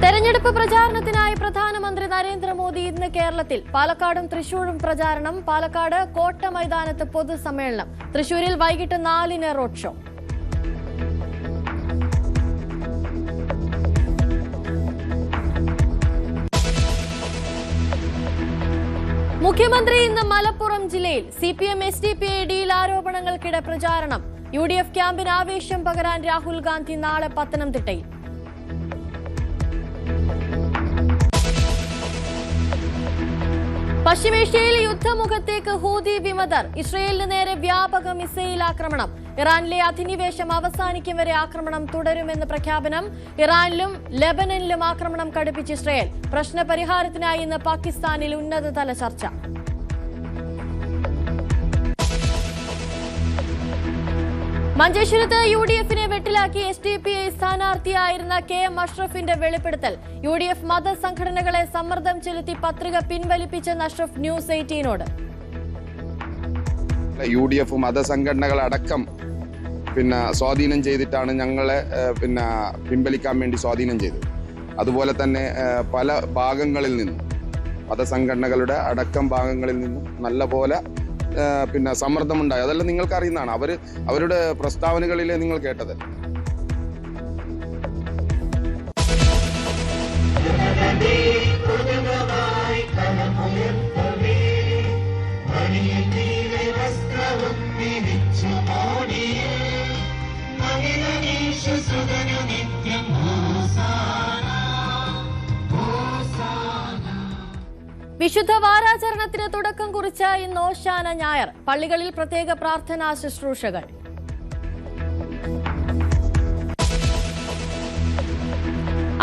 തെരഞ്ഞെടുപ്പ് പ്രചാരണത്തിനായി പ്രധാനമന്ത്രി നരേന്ദ്രമോദി ഇന്ന് കേരളത്തിൽ. പാലക്കാടും തൃശൂരും പ്രചാരണം. പാലക്കാട് കോട്ട മൈതാനത്ത് പൊതുസമ്മേളനം. തൃശൂരിൽ വൈകിട്ട് 4-ന് റോഡ് ഷോ. മുഖ്യമന്ത്രി ഇന്ന് മലപ്പുറം ജില്ലയിൽ. CPM SDPI ഡീൽ ആരോപണങ്ങൾക്കിടെ പ്രചാരണം. UDF ക്യാമ്പിന് ആവേശം പകരാൻ രാഹുൽ ഗാന്ധി നാളെ പത്തനംതിട്ടയിൽ. പശ്ചിമേഷ്യയിൽ യുദ്ധമുഖത്തേക്ക് ഹൂതി വിമതർ. ഇസ്രയേലിന് നേരെ വ്യാപക മിസൈൽ ആക്രമണം. ഇറാനിലെ അധിനിവേശം അവസാനിക്കും വരെ ആക്രമണം തുടരുമെന്ന് പ്രഖ്യാപനം. ഇറാനിലും ലെബനനിലും ആക്രമണം കടുപ്പിച്ച് ഇസ്രയേൽ. പ്രശ്നപരിഹാരത്തിനായി ഇന്ന് പാകിസ്ഥാനിൽ ഉന്നതതല ചർച്ച. മഞ്ചേശ്വരത്ത് UDFനെ വെട്ടിലാക്കി SDPI സ്ഥാനാർത്ഥിയായിരുന്ന KM അഷ്റഫിന്റെ വെളിപ്പെടുത്തൽ. UDF മതസംഘടനകളെ സമ്മർദ്ദം ചെലുത്തി പത്രിക പിൻവലിപ്പിച്ചെന്ന് അഷ്റഫ് ന്യൂസ് 18നോട്. UDF മതസംഘടനകളടക്കം സ്വാധീനം ചെയ്തിട്ടാണ് ഞങ്ങളെ പിൻവലിക്കാൻ വേണ്ടി സ്വാധീനം ചെയ്തത്. അതുപോലെ തന്നെ പല ഭാഗങ്ങളിൽ നിന്നും മതസംഘടനകളുടെ അടക്കം ഭാഗങ്ങളിൽ നിന്നും നല്ല പോലെ സമ്മർദ്ദമുണ്ടായി. അതെല്ലാം നിങ്ങൾക്ക് അറിയുന്നതാണ്. അവരുടെ പ്രസ്താവനകളിലെ നിങ്ങൾ കേട്ടതല്ല. വിശുദ്ധ വാരാചരണത്തിന് തുടക്കം കുറിച്ച ഇന്ന് ഓശാന ഞായർ. പള്ളികളിൽ പ്രത്യേക പ്രാർത്ഥനാ ശുശ്രൂഷകൾ.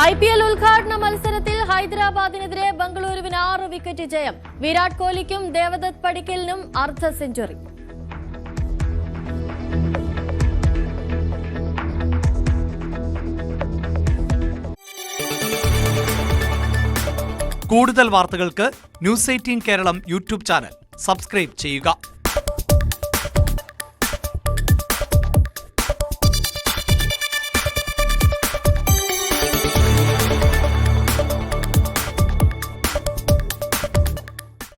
IPL ഉദ്ഘാടന മത്സരത്തിൽ ഹൈദരാബാദിനെതിരെ ബംഗളൂരുവിന് 6 വിക്കറ്റ് ജയം. വിരാട് കോഹ്ലിക്കും ദേവദത്ത് പടിക്കലിനും അർദ്ധ സെഞ്ചുറി. കൂടുതൽ വാർത്തകൾക്ക് News 18 Keralam YouTube channel subscribe ചെയ്യുക.